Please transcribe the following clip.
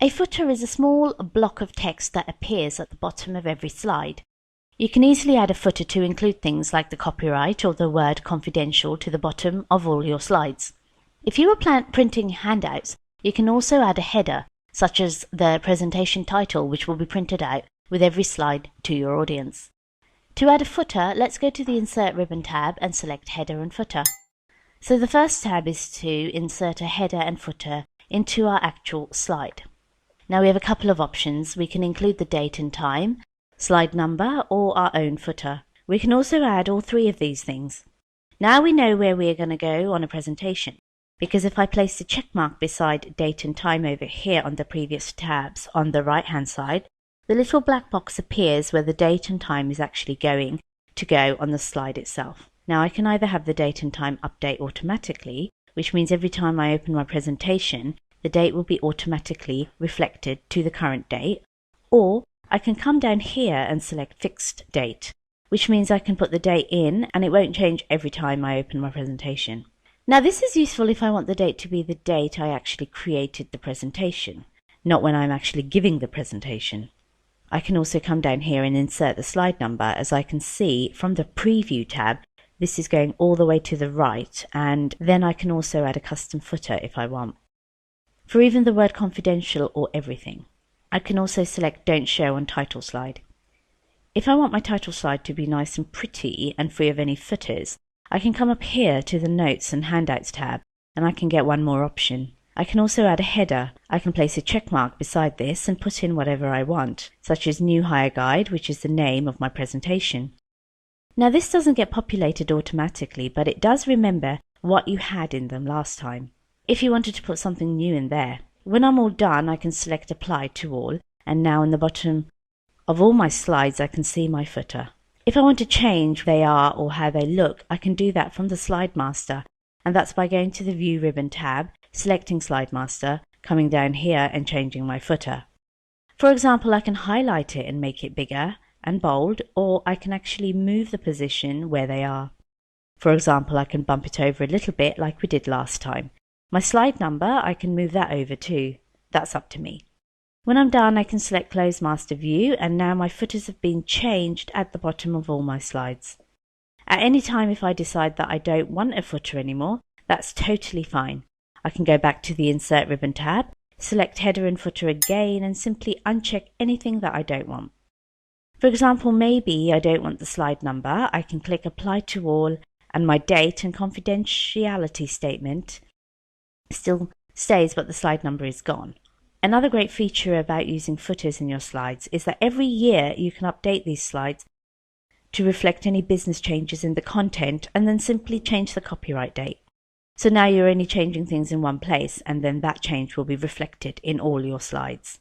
A footer is a small block of text that appears at the bottom of every slide. You can easily add a footer to include things like the copyright or the word confidential to the bottom of all your slides. If you are printing handouts, you can also add a header, such as the presentation title, which will be printed out with every slide to your audience. To add a footer, let's go to the Insert ribbon tab and select Header and Footer. So the first tab is to insert a header and footer into our actual slide. Now we have a couple of options. We can include the date and time, slide number, or our own footer. We can also add all three of these things. Now we know where we are going to go on a presentation, because if I place the check mark beside date and time over here on the previous tabs on the right hand side, the little black box appears where the date and time is actually going to go on the slide itself. Now I can either have the date and time update automatically, which means every time I open my presentation, the date will be automatically reflected to the current date, or I can come down here and select Fixed Date, which means I can put the date in and it won't change every time I open my presentation. Now this is useful if I want the date to be the date I actually created the presentation, not when I'm actually giving the presentation. I can also come down here and insert the slide number. As I can see from the Preview tab, this is going all the way to the right, and then I can also add a custom footer if I want, for even the word confidential or everything. I can also select Don't Show on Title Slide. If I want my title slide to be nice and pretty and free of any footers, I can come up here to the Notes and Handouts tab, and I can get one more option. I can also add a header. I can place a check mark beside this and put in whatever I want, such as New Hire Guide, which is the name of my presentation. Now this doesn't get populated automatically, but it does remember what you had in them last time, if you wanted to put something new in there. When I'm all done, I can select Apply to All, and now in the bottom of all my slides I can see my footer. If I want to change who they are or how they look, I can do that from the Slide Master, and that's by going to the View ribbon tab, selecting Slide Master, coming down here and changing my footer. For example, I can highlight it and make it bigger and bold, or I can actually move the position where they are. For example, I can bump it over a little bit like we did last time. My slide number, I can move that over too. That's up to me. When I'm done, I can select Close Master View, and now my footers have been changed at the bottom of all my slides. At any time, if I decide that I don't want a footer anymore, that's totally fine. I can go back to the Insert ribbon tab, select Header and Footer again, and simply uncheck anything that I don't want. For example, maybe I don't want the slide number. I can click Apply to All, and my date and confidentiality statement still stays, but the slide number is gone. Another great feature about using footers in your slides is that every year you can update these slides to reflect any business changes in the content, and then simply change the copyright date. So now you're only changing things in one place, and then that change will be reflected in all your slides.